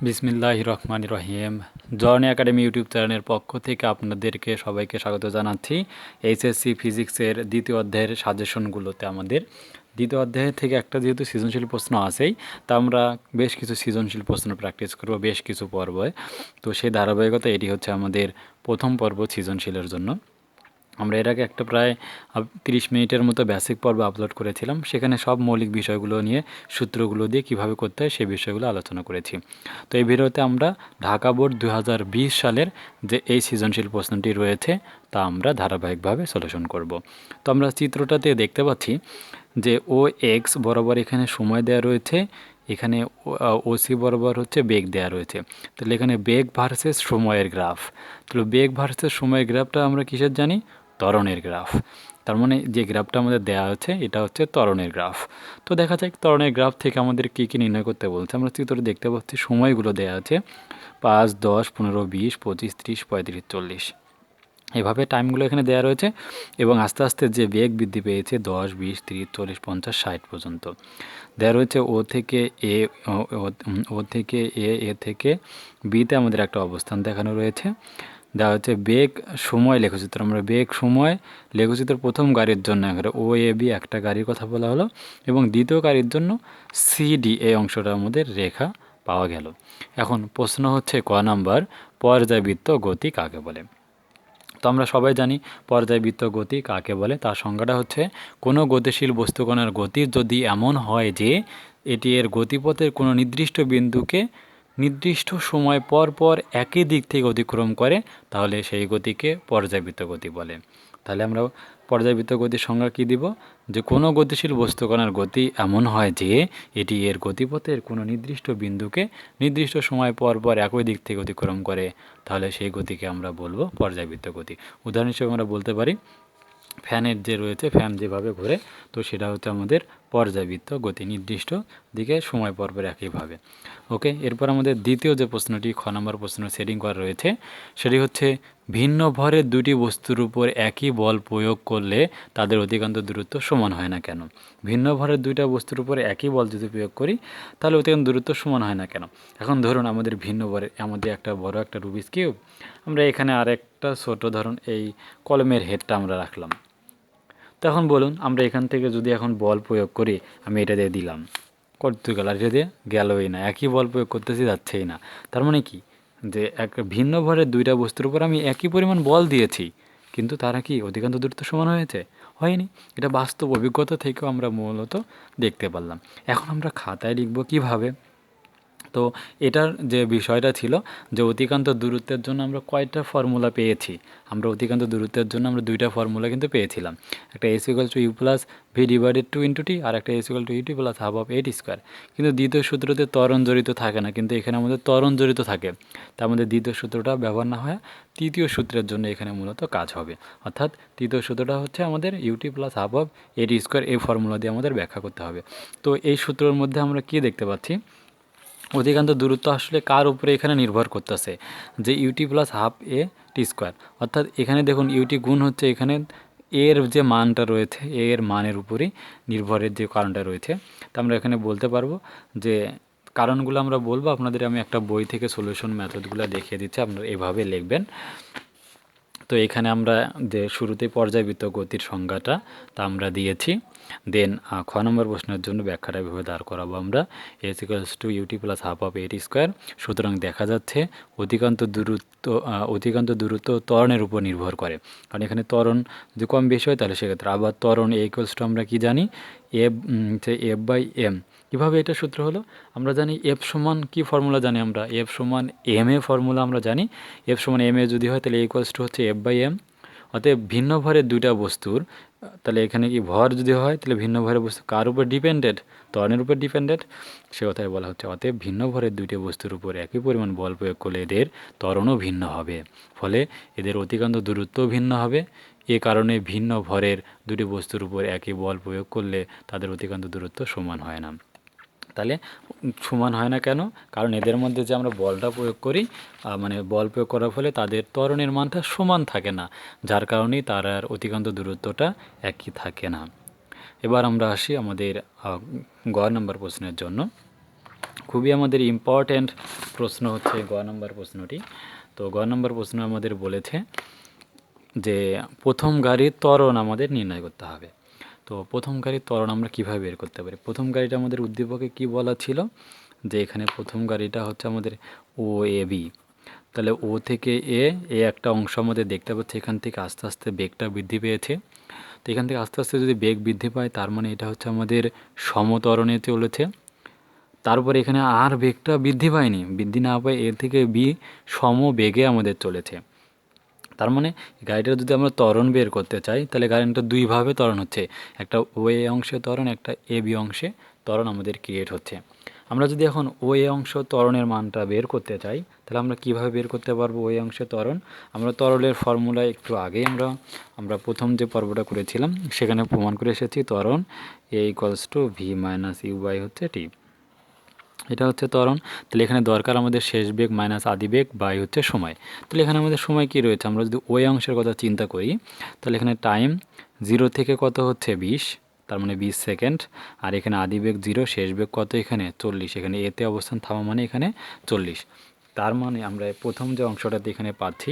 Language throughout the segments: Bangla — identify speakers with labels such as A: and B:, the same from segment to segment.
A: বিসমিল্লাহির রহমানির রহিম। জর্নি একাডেমি ইউটিউব চ্যানেলের পক্ষ থেকে আপনাদেরকে সবাইকে স্বাগত জানাচ্ছি। এসএসসি ফিজিক্সের দ্বিতীয় অধ্যায়ের সাজেশনগুলোতে আমাদের দ্বিতীয় অধ্যায় থেকে একটা যেহেতু সৃজনশীল প্রশ্ন আছেই, তা আমরা বেশ কিছু সৃজনশীল প্রশ্ন প্র্যাকটিস করব বেশ কিছু পর্বে। তো সেই ধারাবাহিকতা এটি হচ্ছে আমাদের প্রথম পর্ব সৃজনশীলের জন্য। আমরা এর আগে একটা প্রায় 30 মিনিটের মতো বেসিক পর্ব আপলোড করেছিলাম। সেখানে সব মৌলিক বিষয়গুলো নিয়ে সূত্রগুলো দিয়ে কিভাবে করতে হয় সেই বিষয়গুলো আলোচনা করেছি। তো এই ভিডিওতে আমরা ঢাকা বোর্ড 2020 সালের যে এই সৃজনশীল প্রশ্নটি রয়েছে তা আমরা ধারাবাহিকভাবে সলিউশন করব। তো আমরা চিত্রটাতে দেখতে পাচ্ছি যে ও এক্স বরাবর এখানে সময় দেওয়া রয়েছে, এখানে ওসি বরাবর হচ্ছে বেগ দেওয়া রয়েছে। তাহলে এখানে বেগ ভার্সেস সময়ের গ্রাফ। তাহলে বেগ ভার্সেস সময়ের গ্রাফটা আমরা কিসের জানি? ত্বরণের গ্রাফ। তার মানে যে গ্রাফটা আমাদের দেওয়া আছে এটা হচ্ছে ত্বরণের গ্রাফ। তো দেখা যাক ত্বরণের গ্রাফ থেকে আমাদের কী কী নির্ণয় করতে বলছে। আমরা চিত্রে দেখতে পাচ্ছি সময়গুলো দেওয়া আছে 5, 10, 15, 20, 25, 30, 35, 40। এভাবে টাইমগুলো এখানে দেওয়া রয়েছে এবং আস্তে আস্তে যে বেগ বৃদ্ধি পেয়েছে 10, 20, 30, 40, 50, 60 পর্যন্ত দেওয়া রয়েছে। ও থেকে এ, ও থেকে এ থেকে বিতে আমাদের একটা অবস্থান দেখানো রয়েছে। দেওয়া হচ্ছে বেগ সময় লেখচিত্র। আমরা বেগ সময় লেখচিত্র প্রথম গাড়ির জন্য এখানে ও এ বি একটা গাড়ির কথা বলা হলো এবং দ্বিতীয় গাড়ির জন্য সিডি এই অংশটার মধ্যে রেখা পাওয়া গেল। এখন প্রশ্ন হচ্ছে ক নাম্বার, পর্যায়বৃত্ত গতি কাকে বলে? তো আমরা সবাই জানি পর্যায়বৃত্ত গতি কাকে বলে। তার সংজ্ঞাটা হচ্ছে কোনো গতিশীল বস্তুকণার গতি যদি এমন হয় যে এটি এর গতিপথের কোনো নির্দিষ্ট বিন্দুকে নির্দিষ্ট সময় পর পর একই দিক থেকে অতিক্রম করে, তাহলে সেই গতিকে পর্যায়বৃত্ত গতি বলে। তাহলে আমরা পর্যায়বৃত্ত গতির সংজ্ঞা কী দিব? যে কোনো গতিশীল বস্তুকণার গতি এমন হয় যে এটি এর গতিপথের কোনো নির্দিষ্ট বিন্দুকে নির্দিষ্ট সময় পর পর একই দিক থেকে অতিক্রম করে, তাহলে সেই গতিকে আমরা বলবো পর্যায়বৃত্ত গতি। উদাহরণ হিসেবে আমরা বলতে পারি ফ্যানের যে রয়েছে, ফ্যান যেভাবে ঘোরে, তো সেটা হচ্ছে আমাদের পর্যায়বৃত্ত গতি, নির্দিষ্ট দিকে সময় পরপর একইভাবে। ওকে, এরপর আমাদের দ্বিতীয় যে প্রশ্নটি খ নম্বর প্রশ্ন সেটিং করা রয়েছে সেটি হচ্ছে ভিন্ন ভরের দুটি বস্তুর উপর একই বল প্রয়োগ করলে তাদের অতিক্রান্ত দূরত্ব সমান হয় না কেন? ভিন্ন ভরের দুইটা বস্তুর উপর একই বল যদি প্রয়োগ করি তাহলে অতিক্রান্ত দূরত্ব সমান হয় না কেন? এখন ধরুন আমাদের ভিন্ন ভরের আমাদের একটা বড় একটা রুবিক্স কিউব, আমরা এখানে আরেকটা ছোট ধরুন এই কলমের হেডটা আমরা রাখলাম। তখন বলুন আমরা এখান থেকে যদি এখন বল প্রয়োগ করি, আমি এটা দিয়ে দিলাম, করতে গেল আর এটা দিয়ে গেলই না, একই বল প্রয়োগ করতেছি যাচ্ছেই না। তার মানে কি যে এক ভিন্ন ভরের দুইটা বস্তুর উপর আমি একই পরিমাণ বল দিয়েছি, কিন্তু তারা কি অধিকাংশ দূরত্ব সমান হয়েছে? হয়নি। এটা বাস্তব অভিজ্ঞতা থেকেও আমরা মূলত দেখতে পারলাম। এখন আমরা খাতায় লিখব কিভাবে? তো এটার যে বিষয়টা ছিল যে অতিক্রান্ত দূরত্বের জন্য আমরা কয়টা ফর্মুলা পেয়েছি? আমরা অতিক্রান্ত দূরত্বের জন্য আমরা দুইটা ফর্মুলা কিন্তু পেয়েছিলাম। একটা S equal to u plus v divided two into t, আর একটা S equal to u t plus half of a t square. কিন্তু দ্বিতীয় সূত্রতে ত্বরণ জড়িত থাকে না, কিন্তু এখানে আমাদের ত্বরণ জড়িত থাকে। তার মধ্যে দ্বিতীয় সূত্রটা ব্যবহার না হয় তৃতীয় সূত্রের জন্য এখানে মূলত কাজ হবে। অর্থাৎ তৃতীয় সূত্রটা হচ্ছে আমাদের u t plus half of a t square, এই ফর্মুলা দিয়ে আমাদের ব্যাখ্যা করতে হবে। তো এই সূত্রের মধ্যে আমরা কী দেখতে পাচ্ছি? অধিকাংশ দূরত্ব আসলে কার উপরে এখানে নির্ভর করতেছে? যে ইউটি প্লাস হাফ এ টি স্কোয়ার। অর্থাৎ এখানে দেখুন ইউটি গুণ হচ্ছে এখানে এর যে মানটা রয়েছে এর মানের উপরেই নির্ভরের যে কারণটা রয়েছে। তা আমরা এখানে বলতে পারবো যে কারণগুলো আমরা বলবো, আপনাদের আমি একটা বই থেকে সলিউশন মেথডগুলো দেখিয়ে দিচ্ছি, আপনারা এভাবে লিখবেন। তো এখানে আমরা যে শুরুতে পর্যায়বৃত্ত গতির সংজ্ঞাটা তা আমরা দিয়েছি। দেন খ নম্বর প্রশ্নের জন্য ব্যাখ্যাটা এভাবে দাঁড় করাবো আমরা, s equals to u t plus half of a t square. সুতরাং দেখা যাচ্ছে অধিকান্ত দূরত্ব ত্বরণের উপর নির্ভর করে, কারণ এখানে ত্বরণ যদি কম বেশি হয় তাহলে সেক্ষেত্রে আবার ত্বরণ এ ইকুয়ালস টু আমরা কি জানি এফ বাই এম। কীভাবে এটা সূত্র হলো? আমরা জানি এফ সমান কি ফর্মুলা জানি? আমরা এফ সমান এম এ ফর্মুলা আমরা জানি। এফ সমান এম এ যদি হয় তাহলে ইকুয়ালস টু হচ্ছে এফ বাই এম। অতএব ভিন্ন ভরের দুইটা বস্তুর, তাহলে এখানে কি ভর যদি হয় তাহলে ভিন্ন ভরের বস্তু কার উপর ডিপেন্ডেন্ট? ত্বরণের উপর ডিপেন্ডেন্ট। সে কথাই বলা হচ্ছে অতএব ভিন্ন ভরের দুইটি বস্তুর উপর একই পরিমাণ বল প্রয়োগ করলে এদের ত্বরণও ভিন্ন হবে, ফলে এদের অতিক্রান্ত দূরত্বও ভিন্ন হবে। এ কারণে ভিন্ন ভরের দুটি বস্তুর উপর একই বল প্রয়োগ করলে তাদের অতিক্রান্ত দূরত্ব সমান হয় না। তাহলে সমান হয় না কেন? কারণ এদের মধ্যে যে আমরা বলটা প্রয়োগ করি, মানে বল প্রয়োগ করার ফলে তাদের ত্বরণের মানটা সমান থাকে না, যার কারণেই তার আর অতিক্রান্ত দূরত্বটা একই থাকে না। এবার আমরা আসি আমাদের গ নম্বর প্রশ্নের জন্য। খুবই আমাদের ইম্পর্ট্যান্ট প্রশ্ন হচ্ছে গ নম্বর প্রশ্নটি। তো গ নম্বর প্রশ্ন আমাদের বলেছে যে প্রথম গাড়ির ত্বরণ আমাদের নির্ণয় করতে হবে। তো প্রথম গাড়ির ত্বরণ আমরা কীভাবে বের করতে পারি? প্রথম গাড়িটা আমাদের উদ্দীপকে কি বলা ছিল যে এখানে প্রথম গাড়িটা হচ্ছে আমাদের ও এ বি, তাহলে ও থেকে এ একটা অংশ আমাদের দেখতে পাচ্ছি, এখান থেকে আস্তে আস্তে বেগটা বৃদ্ধি পেয়েছে। তো এখান থেকে আস্তে আস্তে যদি বেগ বৃদ্ধি পায় তার মানে এটা হচ্ছে আমাদের সমত্বরণে চলেছে। তারপরে এখানে আর বেগটা বৃদ্ধি পায়নি, বৃদ্ধি না পায় এ থেকে বি সম বেগে আমাদের চলেছে। তার মানে গাড়িটা যদি আমরা ত্বরণ বের করতে চাই তাহলে গাড়িটা দুইভাবে ত্বরণ হচ্ছে, একটা ও এ অংশে ত্বরণ, একটা এ বি অংশে ত্বরণ আমাদের ক্রিয়েট হচ্ছে। আমরা যদি এখন ও এ অংশ ত্বরণের মানটা বের করতে চাই তাহলে আমরা কিভাবে বের করতে পারবো ও এ অংশে ত্বরণ? আমরা ত্বরণের ফর্মুলা একটু আগেই আমরা প্রথম যে পর্বটা করেছিলাম সেখানে প্রমাণ করে এসেছি ত্বরণ a equals to v minus u by হচ্ছে টি, এটা হচ্ছে ত্বরণ। তাহলে এখানে দরকার আমাদের শেষ বেগ মাইনাস আদি বেগ বাই হচ্ছে সময়। তাহলে এখানে আমাদের সময় কি রয়েছে, আমরা যদি ওই অংশের কথা চিন্তা করি তাহলে এখানে টাইম 0 থেকে কত হচ্ছে 20, তার মানে 20 সেকেন্ড। আর এখানে আদি বেগ 0, শেষ বেগ কত এখানে 40, এখানে এতে অবস্থান থামা মানে এখানে 40। তার মানে আমরা প্রথম যে অংশটাতে এখানে পাচ্ছি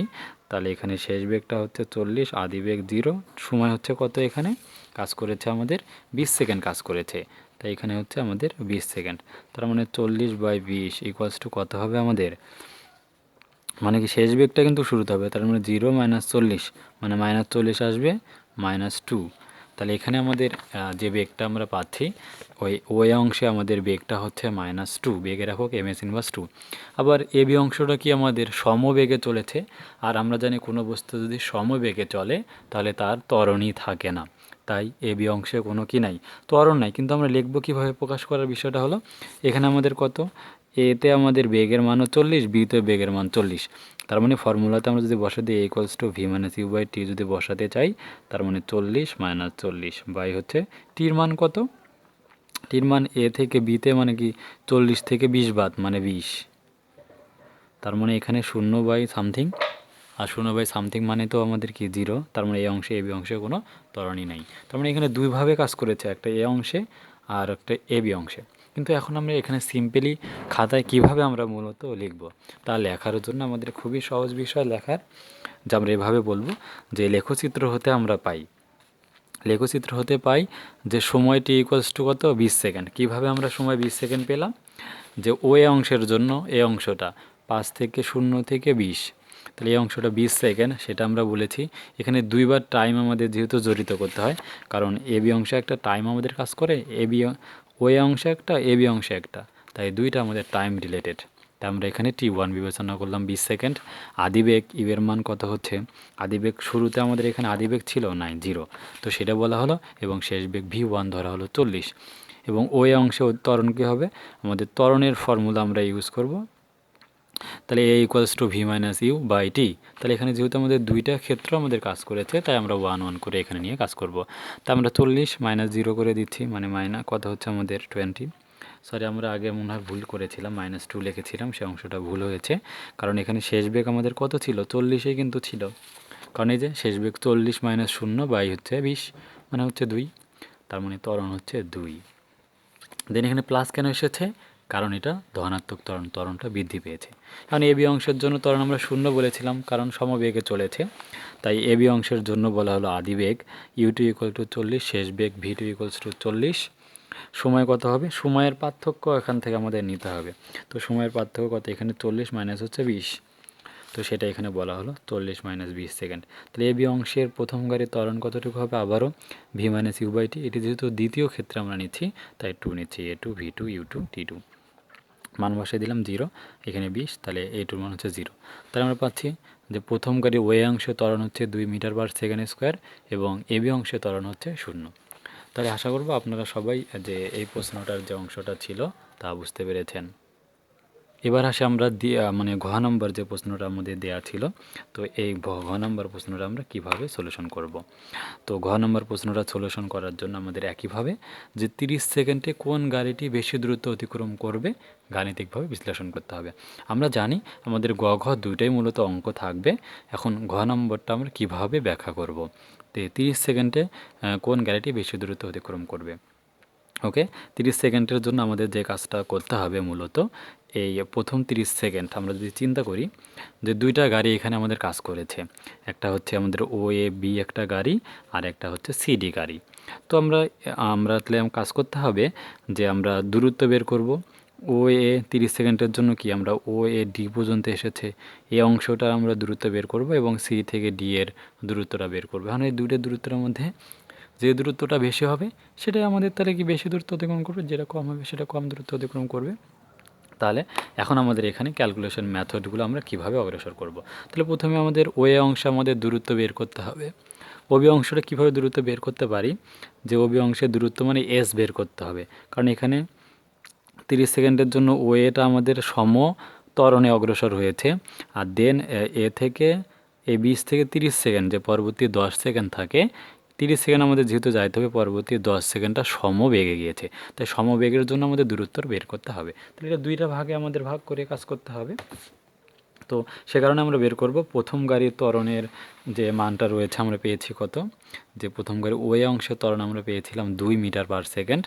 A: তাহলে এখানে শেষ বেগটা হচ্ছে 40, আদি বেগ 0, সময় হচ্ছে কত এখানে কাজ করেছে আমাদের 20 সেকেন্ড কাজ করেছে। তাই এখানে হচ্ছে আমাদের 20 সেকেন্ড। তার মানে 40/20 ইকুয়ালস টু কত হবে আমাদের, মানে কি শেষ বেগটা কিন্তু শুরুতে হবে, তার মানে 0 - 40 মানে -40 আসবে -2। তাহলে এখানে আমাদের যে বেগটা আমরা পাচ্ছি ওই অংশে আমাদের বেগটা হচ্ছে -2, বেগের একক এমএস ইনভার্স 2। আবার এ বি অংশটা কি আমাদের সমবেগে চলেছে, আর আমরা জানি কোনো বস্তু যদি সমবেগে চলে তাহলে তার ত্বরণই থাকে না। তাই এ বি অংশে কোনো কি নাই, ত্বরণ নাই। কিন্তু আমরা লিখব কীভাবে, প্রকাশ করার বিষয়টা হলো এখানে আমাদের কত, এতে আমাদের বেগের মানও 40, বিতে বেগের মান 40। তার মানে ফর্মুলাতে আমরা যদি বসাতে a equals to v minus u by t যদি বসাতে চাই তার মানে 40 - 40 বাই হচ্ছে টির মান কত, টির মান এ থেকে বিতে মানে কি 40 থেকে 20 বাদ মানে 20। তার মানে এখানে 0/সামথিং, আর 0/সামথিং মানে তো আমাদের কি 0। তার মানে এই অংশে এ বি অংশে কোনো ত্বরণই নেই। তার মানে এখানে দুইভাবে কাজ করেছে, একটা এ অংশে আর একটা এ বি অংশে। কিন্তু এখন আমরা এখানে সিম্পলি খাতায় কিভাবে আমরা মূলত লিখব, তা লেখার জন্য আমাদের খুবই সহজ বিষয় লেখার, যা আমরা এভাবে বলবো যে লেখচিত্র হতে আমরা পাই, লেখচিত্র হতে পাই যে সময়টি ইকুয়ালস টু কত 20 সেকেন্ড। কীভাবে আমরা সময় 20 সেকেন্ড পেলাম, যে ও এ অংশের জন্য এ অংশটা 5 থেকে 0 থেকে 20, তাহলে এই অংশটা 20 সেকেন্ড, সেটা আমরা বলেছি। এখানে দুইবার টাইম আমাদের যেহেতু জড়িত করতে হয়, কারণ এ বি অংশে একটা টাইম আমাদের কাজ করে, ও এ অংশে একটা, এ বি অংশে একটা, তাই দুইটা আমাদের টাইম রিলেটেড। তাই আমরা এখানে T1 বিবেচনা করলাম 20 সেকেন্ড। আদিবেগ ইউয়ের মান কত হচ্ছে, আদিবেগ শুরুতে আমাদের এখানে আদিবেগ ছিল 0, তো সেটা বলা হলো, এবং শেষ বেগ V1 ধরা হলো 40। এবং ওই অংশে ত্বরণ কী হবে, আমাদের ত্বরণের ফর্মুলা আমরা ইউজ করব, তাহলে a equals to v minus u by t. তাহলে এখানে যেহেতু আমাদের দুইটা ক্ষেত্র আমাদের কাজ করেছে তাই আমরা 1 করে এখানে নিয়ে কাজ করব। তা আমরা 40 - 0 করে দিচ্ছি, মানে কত হচ্ছে আমাদের 20। সরি, আমরা আগে মনে হয় ভুল করেছিলাম, -2 লিখেছিলাম, সে অংশটা ভুল হয়েছে। কারণ এখানে শেষ বেগ আমাদের কত ছিল, 40 কিন্তু ছিল, কারণ এই যে শেষ বেগ 40 - 0 বাই হচ্ছে 20 মানে হচ্ছে 2, তার মানে ত্বরণ হচ্ছে 2। দেন এখানে প্লাস কেন এসেছে, কারণ এটা ধনাত্মক ত্বরণ, ত্বরণটা বৃদ্ধি পেয়েছে। কারণ এ বি অংশের জন্য ত্বরণ আমরা 0 বলেছিলাম, কারণ সমবেগে চলেছে, তাই এ বি অংশের জন্য বলা হলো আদি বেগ U2 = 40, শেষ বেগ V2 = 40। সময় কত হবে, সময়ের পার্থক্য এখান থেকে আমাদের নিতে হবে। তো সময়ের পার্থক্য কত, এখানে 40 মাইনাস হচ্ছে 20, তো সেটা এখানে বলা হলো 40 - 20 সেকেন্ড। তাহলে এ বি অংশের প্রথম গাড়ির ত্বরণ কতটুকু হবে, আবারও ভি মাইনাস ইউ বাই টি। এটি যেহেতু দ্বিতীয় ক্ষেত্রে আমরা নিচ্ছি তাই 2 নিচ্ছি, A2 V2 U2 T2। মান বসিয়ে দিলাম 0, এখানে 20, তাহলে A2 মান হচ্ছে 0। তাহলে আমরা পাচ্ছি যে প্রথম গাড়ি ওয়ে অংশে ত্বরণ হচ্ছে 2 মিটার/সেকেন্ড স্কোয়ার এবং এ বি অংশে ত্বরণ হচ্ছে 0। তাহলে আশা করব আপনারা সবাই যে এই প্রশ্নটার যে অংশটা ছিল তা বুঝতে পেরেছেন। এবার আসে আমরা মানে ঘ নম্বর যে প্রশ্নটা আমাদের দেয়া ছিল, তো এই ঘ নম্বর প্রশ্নটা আমরা কিভাবে সলিউশন করব। তো ঘ নম্বর প্রশ্নটা সলিউশন করার জন্য আমাদের একইভাবে যে 30 সেকেন্ডে কোন গাড়িটি বেশি দ্রুত অতিক্রম করবে গাণিতিকভাবে বিশ্লেষণ করতে হবে। আমরা জানি আমাদের গ ঘ দুইটাই মূলত অঙ্ক থাকবে। এখন ঘ নম্বরটা আমরা কিভাবে ব্যাখ্যা করব, তো 30 সেকেন্ডে কোন গাড়িটি বেশি দ্রুত অতিক্রম করবে। ওকে, 30 সেকেন্ডের জন্য আমাদের যে কাজটা করতে হবে মূলত এই প্রথম 30 সেকেন্ড আমরা যদি চিন্তা করি যে দুইটা গাড়ি এখানে আমাদের কাজ করেছে, একটা হচ্ছে আমাদের ও এ বি একটা গাড়ি আর একটা হচ্ছে সিডি গাড়ি। তো আমরা তাহলে কাজ করতে হবে যে আমরা দূরত্ব বের করব। ও এ 30 সেকেন্ডের জন্য কি আমরা ও এ ডি পর্যন্ত এসেছে এই অংশটা আমরা দূরত্ব বের করব এবং সি থেকে ডি এর দূরত্বটা বের করবো। এখন এই দুইটা দূরত্বের মধ্যে যে দূরত্বটা বেশি হবে সেটাই আমাদের তাহলে কি বেশি দূরত্ব অতিক্রম করবে, যেটা কম হবে সেটা কম দূরত্ব অতিক্রম করবে। তাহলে এখন আমাদের এখানে ক্যালকুলেশন মেথডগুলো আমরা কিভাবে অগ্রসর করব। তাহলে প্রথমে আমাদের ওয়ে অংশে আমাদের দূরত্ব বের করতে হবে। ওবি অংশটা কীভাবে দূরত্ব বের করতে পারি, যে ওবি অংশের দূরত্ব মানে এস বের করতে হবে, কারণ এখানে 30 সেকেন্ডের জন্য ওয়েটা আমাদের সম ত্বরণে অগ্রসর হয়েছে। আর দেন এ থেকে এই 20 থেকে 30 সেকেন্ড যে পরবর্তী 10 সেকেন্ড থাকে, 30 সেকেন্ড আমাদের যেহেতু যাইতে হবে, পরবর্তী 10 সেকেন্ডটা সমবেগে গিয়েছে, তাই সমবেগের জন্য আমাদের দূরত্ব বের করতে হবে। তাহলে এটা দুইটা ভাগে আমাদের ভাগ করে কাজ করতে হবে। তো সে কারণে আমরা বের করব প্রথম গাড়ির ত্বরণের যে মানটা রয়েছে আমরা পেয়েছি কত, যে প্রথম গাড়ির ওয়ে অংশের ত্বরণ আমরা পেয়েছিলাম 2 মিটার পার সেকেন্ড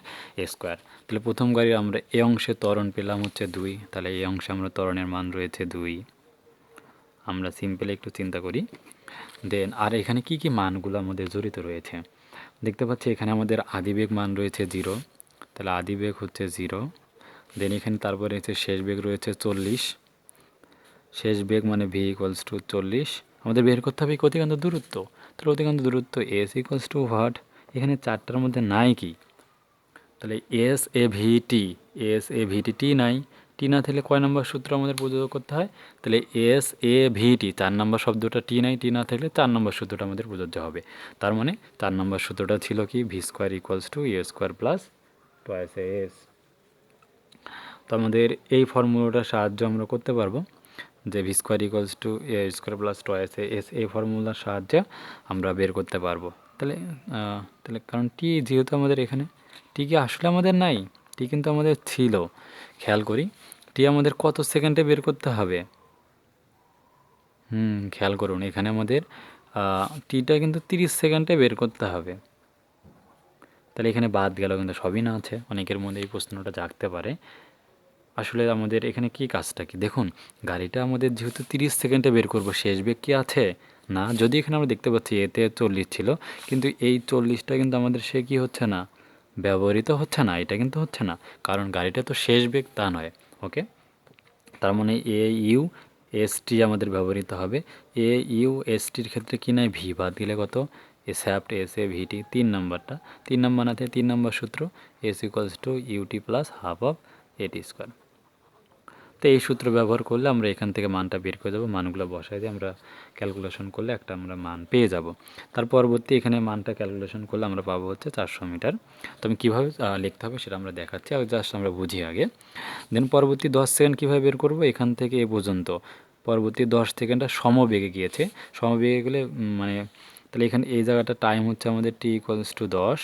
A: স্কোয়ার। তাহলে প্রথম গাড়ির আমরা এ অংশে ত্বরণ পেলাম হচ্ছে 2, তাহলে এই অংশে আমরা ত্বরণের মান রয়েছে 2। আমরা সিম্পলি একটু চিন্তা করি। দেন আর এখানে কি কি মানগুলো আমাদের জড়িত রয়েছে দেখতে পাচ্ছি। এখানে আমাদের আদিবেগ মান রয়েছে 0, তাহলে আদিবেগ হচ্ছে 0। দেন এখানে তারপরে হচ্ছে শেষ বেগ রয়েছে 40, শেষ বেগ মানে ভি ইকুয়ালস টু 40। আমাদের বের করতে হবে অতিক্রান্ত দূরত্ব, তাহলে অতিক্রান্ত দূরত্ব এস ইকুয়ালস টু হোয়াট, এখানে চারটার মধ্যে নাই কি, তাহলে S A VT, S A ভিটি টি নাই, টি না থাকলে কয় নম্বর সূত্র আমাদের প্রযোগ করতে হয়, তাহলে এস এ ভিটি 4 নম্বর শব্দটা টি নাই, টি না থাকলে 4 নম্বর সূত্রটা আমাদের প্রযোজ্য হবে। তার মানে 4 নম্বর সূত্রটা ছিল কি V square equals to A square plus toys S. তো আমাদের এই ফর্মুলাটার সাহায্য আমরা করতে পারবো যে V square equals to A square plus toys S, এই ফর্মুলার সাহায্যে আমরা বের করতে পারবো। তাহলে তাহলে কারণ টি যেহেতু আমাদের এখানে, টি কি আসলে আমাদের নাই, টি কিন্তু আমাদের ছিল। খেয়াল করি টি আমাদের কত সেকেন্ডে বের করতে হবে, খেয়াল করুন এখানে আমাদের টিটা কিন্তু 30 সেকেন্ডে বের করতে হবে। তাহলে এখানে বাদ গেল কিন্তু সবই না আছে, অনেকের মধ্যে এই প্রশ্নটা জাগতে পারে। আসলে আমাদের এখানে কি কাজটা কি, দেখুন গাড়িটা আমাদের যেহেতু 30 সেকেন্ডে বের করব, শেষ বেগ কি আছে না, যদি এখানে আমরা দেখতে পাচ্ছি এতে 40 ছিল, কিন্তু এই 40টা কিন্তু আমাদের সে কি হচ্ছে না, ব্যবহৃত হচ্ছে না, এটা কিন্তু হচ্ছে না, কারণ গাড়িটা তো শেষ বেগ তা নয়। ওকে, তার মানে এ ইউ এস টি আমাদের ব্যবহৃত হবে। এ ইউ এস টির ক্ষেত্রে কি নাই, ভি বাদ দিলে কত, এ স্যাপ্ট এস এ ভিটি 3 নম্বরটা, 3 নম্বর না থাকে 3 নম্বর সূত্র s equals to u t plus half of a t square. তো এই সূত্র ব্যবহার করলে আমরা এখান থেকে মানটা বের করে দেবো, মানগুলো বসাই দিয়ে আমরা ক্যালকুলেশন করলে একটা আমরা মান পেয়ে যাব। তার পরবর্তী এখানে মানটা ক্যালকুলেশন করলে আমরা পাবো হচ্ছে 400 মিটার। তো আমি কীভাবে লিখতে হবে সেটা আমরা দেখাচ্ছি, আর জাস্ট আমরা বুঝি আগে। দেন পরবর্তী 10 সেকেন্ড কীভাবে বের করবো, এখান থেকে এ পর্যন্ত পরবর্তী 10 সেকেন্ডটা সমবেগে গিয়েছে, সমবেগে গেলে মানে তাহলে এখানে এই জায়গাটা টাইম হচ্ছে আমাদের টি ইকুয়ালস টু 10,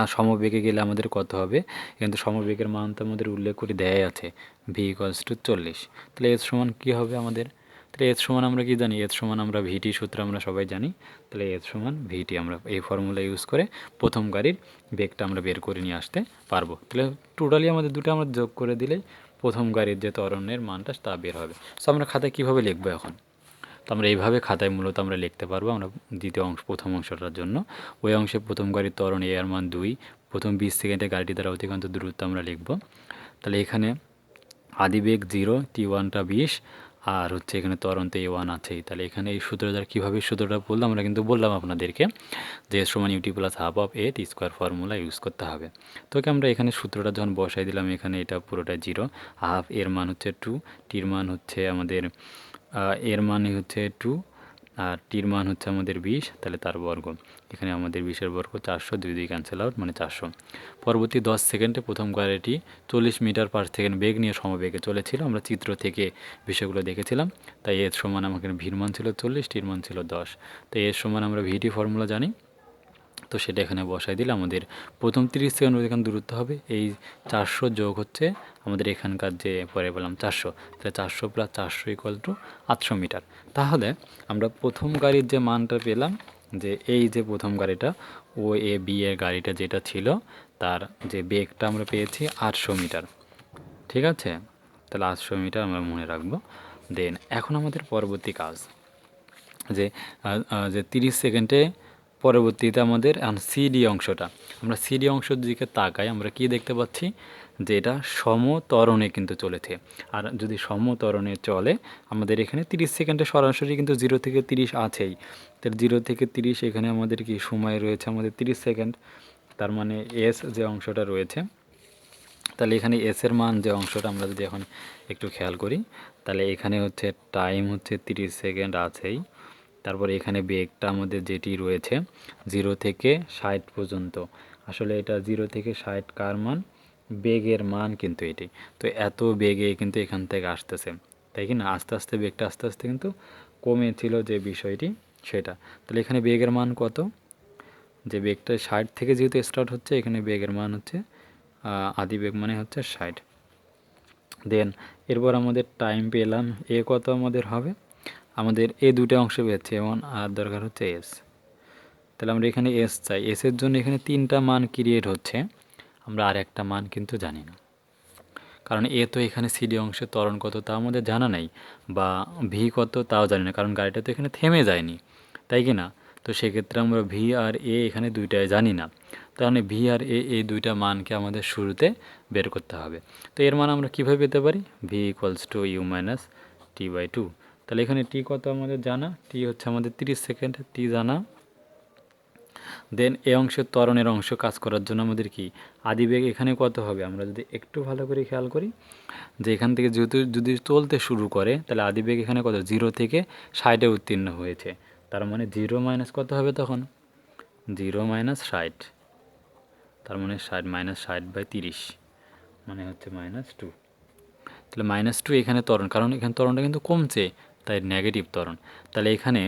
A: আর সমবেগে গেলে আমাদের কত হবে, কিন্তু সমবেগের মান তো আমাদের উল্লেখ করে দেয়াই আছে ভি ইকুয়ালস টু 40। তাহলে এস সমান কী হবে আমাদের, তাহলে এস সমান আমরা কি জানি, এস সমান আমরা ভিটি সূত্র আমরা সবাই জানি, তাহলে এস সমান ভিটি আমরা এই ফর্মুলা ইউজ করে প্রথম গাড়ির বেগটা আমরা বের করে নিয়ে আসতে পারবো। তাহলে টোটালি আমাদের দুটো আমরা যোগ করে দিলেই প্রথম গাড়ির যে ত্বরণের মানটা তা বের হবে। সো আমরা খাতায় কীভাবে লিখবো এখন, তো আমরা এইভাবে খাতায় মূলত আমরা লিখতে পারবো। আমরা দ্বিতীয় অংশ প্রথম অংশটার জন্য ওই অংশে প্রথম গাড়ির ত্বরণ এ এর মান 2, প্রথম 20 সেকেন্ডে গাড়িটি দ্বারা অতিক্রান্ত দূরত্ব আমরা লিখব। তাহলে এখানে আদিবেগ 0, টি1টা 20, আর হচ্ছে এখানে ত্বরণ তো a1 আছেই। তাহলে এখানে এই সূত্র দ্বারা কীভাবে সূত্রটা বললাম, আমরা কিন্তু বললাম আপনাদেরকে যে এস সমান u t plus half of a t square formula use করতে হবে। তো আমরা এখানে সূত্রটা যখন বসাই দিলাম, এখানে এটা পুরোটা 0, হাফ এর মান হচ্ছে 2, টির মান হচ্ছে আমাদের এর মানে হচ্ছে 2, আর টির মান হচ্ছে আমাদের 20, তাহলে তার বর্গ, এখানে আমাদের 20-এর বর্গ 400, 2 ক্যান্সেল আউট মানে 400। পরবর্তী 10 সেকেন্ডে প্রথম গাড়িটি 40 মিটার পার সেকেন্ড বেগ নিয়ে সমবেগে চলেছিল, আমরা চিত্র থেকে বিষয়গুলো দেখেছিলাম। তাই এর সমান আমাকে ভির মান ছিল 40, টির মান ছিল 10, তাই এর সমান আমরা ভিটি ফর্মুলা জানি, তো সেটা এখানে বসাই দিলে আমাদের প্রথম 30 সেকেন্ড এখানে দূরত্ব হবে এই 400 যোগ হচ্ছে আমাদের এখানকার যে পরে বললাম 400, তাহলে 400 প্লাস 400 ইকুয়াল টু 800 মিটার। তাহলে আমরা প্রথম গাড়ির যে মানটা পেলাম, যে এই যে প্রথম গাড়িটা ও এ বি এর গাড়িটা যেটা ছিল, তার যে বেগটা আমরা পেয়েছি 800 মিটার। ঠিক আছে, তাহলে 800 মিটার আমরা মনে রাখবো। দেন এখন আমাদের পরবর্তী কাজ যে যে 30 সেকেন্ডে পরবর্তীতে আমাদের সিডি অংশটা, আমরা সিডি অংশের দিকে তাকাই, আমরা কি দেখতে পাচ্ছি যে এটা সমত্বরণে কিন্তু চলেছে। আর যদি সমত্বরণে চলে আমাদের এখানে 30 সেকেন্ডে সরাসরি কিন্তু 0 থেকে 30 আছেই। তাহলে 0 থেকে 30 এখানে আমাদের কি সময় রয়েছে আমাদের 30 সেকেন্ড। তার মানে এস যে অংশটা রয়েছে, তাহলে এখানে এসের মান যে অংশটা আমরা যদি এখন একটু খেয়াল করি, তাহলে এখানে হচ্ছে টাইম হচ্ছে 30 সেকেন্ড আছেই। তারপরে এখানে বেগটা আমাদের যেটি রয়েছে 0 থেকে 60 পর্যন্ত। আসলে এটা 0 থেকে 60 কার মান? বেগের মান কিন্তু এটি। তো এত বেগে কিন্তু এখান থেকে আসতেছে, তাই কি না? আস্তে আস্তে বেগটা আস্তে আস্তে কিন্তু কমেছিল যে বিষয়টি সেটা। তাহলে এখানে বেগের মান কত? যে বেগটা 60 থেকে যেহেতু স্টার্ট হচ্ছে, এখানে বেগের মান হচ্ছে আদি বেগ মানে হচ্ছে 60। দেন এরপর আমাদের টাইম পেলাম, এ কত আমাদের হবে? আমাদের এ দুটো অংশ পেয়েছে এবং আর দরকার হচ্ছে এস। তাহলে আমরা এখানে এস চাই। এসের জন্য এখানে 3টা মান ক্রিয়েট হচ্ছে, আমরা আর একটা মান কিন্তু জানি না, কারণ এ তো এখানে সিডি অংশের ত্বরণ কত তা আমাদের জানা নাই, বা ভি কত তাও জানি না, কারণ গাড়িটা তো এখানে থেমে যায়নি, তাই কি না? তো সেক্ষেত্রে আমরা ভি আর এ এখানে দুইটাই জানি না। তার মানে ভি আর এ এই দুইটা মানকে আমাদের শুরুতে বের করতে হবে। তো এর মান আমরা কীভাবে পেতে পারি? V equals to u minus t by two. তাহলে এখানে টি কত আমাদের জানা? টি হচ্ছে আমাদের 30 সেকেন্ড, টি জানা। দেন এ অংশের ত্বরণের অংশ কাজ করার জন্য আমাদের কি আদিবেগ এখানে কত হবে? আমরা যদি একটু ভালো করে খেয়াল করি যে এখান থেকে যেহেতু যদি চলতে শুরু করে, তাহলে আদিবেগ এখানে কত? 0 থেকে 60-এ উত্তীর্ণ হয়েছে। তার মানে 0 মাইনাস কত হবে তখন? 0 মাইনাস 60, তার মানে 60 মাইনাস 60/30 মানে হচ্ছে -2। তাহলে -2 এখানে ত্বরণ, কারণ এখানে ত্বরণটা কিন্তু কমছে, তাই নেগেটিভ ত্বরণ। তাহলে এখানে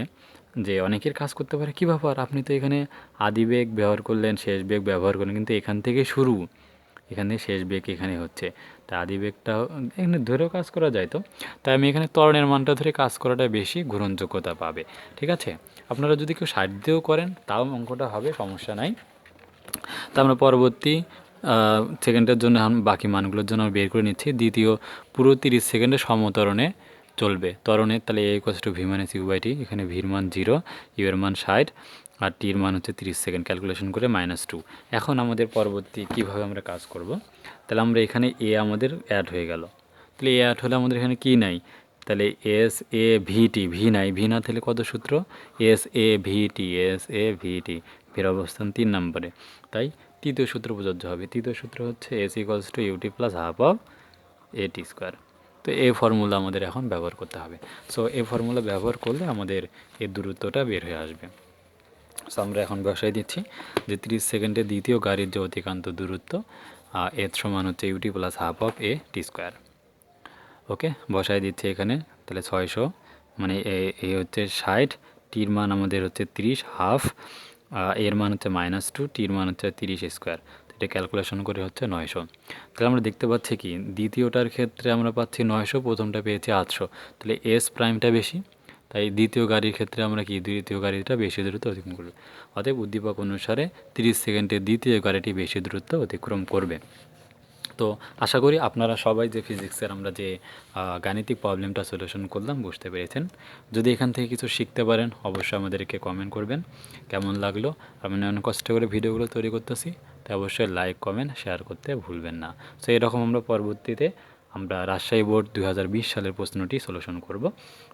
A: যে অনেকের কাজ করতে পারে কী ব্যাপার, আপনি তো এখানে আদি বেগ ব্যবহার করলেন, শেষ বেগ ব্যবহার করলেন, কিন্তু এখান থেকে শুরু, এখান থেকে শেষ বেগ এখানে হচ্ছে, তাই আদি বেগটা এখানে ধরেও কাজ করা যায়। তো তাই আমি এখানে ত্বরণের মানটা ধরে কাজ করাটা বেশি গ্রহণযোগ্যতা পাবে। ঠিক আছে, আপনারা যদি কেউ 60 দিয়েও করেন তাও অঙ্কটা হবে, সমস্যা নাই। তা আমরা পরবর্তী সেকেন্ডের জন্য বাকি মানগুলোর জন্য বের করে নিচ্ছি। দ্বিতীয় পুরো 30 সেকেন্ডে সমতরণে চলবে ত্বরণে, তাহলে a equals to v minus u by t. এখানে ভির মান 0, ইউ এর মান 60 আর টির মান হচ্ছে 30 সেকেন্ড, ক্যালকুলেশন করে -2। এখন আমাদের পরবর্তী কিভাবে আমরা কাজ করব? তাহলে আমরা এখানে এ আমাদের অ্যাড হয়ে গেল। তাহলে এ অ্যাড হলে আমাদের এখানে কি নাই? তাহলে এস এ ভিটি, ভি নাই, ভি না থাকলে কত সূত্র? S A VT, S A ভিটি, ভির অবস্থান 3 নম্বরে, তাই তৃতীয় সূত্র প্রযোজ্য হবে। তৃতীয় সূত্র হচ্ছে s equals to u t plus half of a t square. তো এই ফর্মুলা আমাদের এখন ব্যবহার করতে হবে। সো এই ফর্মুলা ব্যবহার করলে আমাদের এই দূরত্বটা বের হয়ে আসবে। সো আমরা এখন বসাই দিচ্ছি যে 30 সেকেন্ডে দ্বিতীয় গাড়ির যে অতিক্রান্ত দূরত্ব এর সমান হচ্ছে u t plus half of a t square. Okay, বসাই দিচ্ছি এখানে। তাহলে 600 মানে এ হচ্ছে 60, টির মান আমাদের হচ্ছে 30, হাফ এর মান হচ্ছে -2, টির মান হচ্ছে 30 স্কোয়ার। এটা ক্যালকুলেশন করে হচ্ছে 900। তাহলে আমরা দেখতে পাচ্ছি কি দ্বিতীয়টার ক্ষেত্রে আমরা পাচ্ছি 900, প্রথমটা পেয়েছি 800। তাহলে এস প্রাইমটা বেশি, তাই দ্বিতীয় গাড়ির ক্ষেত্রে আমরা কি দ্বিতীয় গাড়িটা বেশি দূরত্ব অতিক্রম করবে। অতএব উদ্দীপক অনুসারে 30 সেকেন্ডে দ্বিতীয় গাড়িটি বেশি দূরত্ব অতিক্রম করবে। তো আশা করি আপনারা সবাই যে ফিজিক্সের আমরা যে গাণিতিক প্রবলেমটা সলিউশন করলাম বুঝতে পেরেছেন। যদি এখান থেকে কিছু শিখতে পারেন অবশ্যই আমাদেরকে কমেন্ট করবেন কেমন লাগলো। আমি অনেক কষ্ট করে ভিডিওগুলো তৈরি করতেছি, তাই অবশ্যই লাইক কমেন্ট শেয়ার করতে ভুলবেন না। সো এরকম আমরা পরবর্তীতে আমরা রাজশাহী বোর্ড 2020 সালের প্রশ্নটি সলিউশন করব।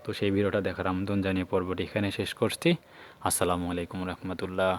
A: তো সেই ভিডিওটা দেখার আমন্ত্রণ জানিয়ে পর্বটি এখানে শেষ করছি। আসসালামু আলাইকুম রহমতুল্লাহ।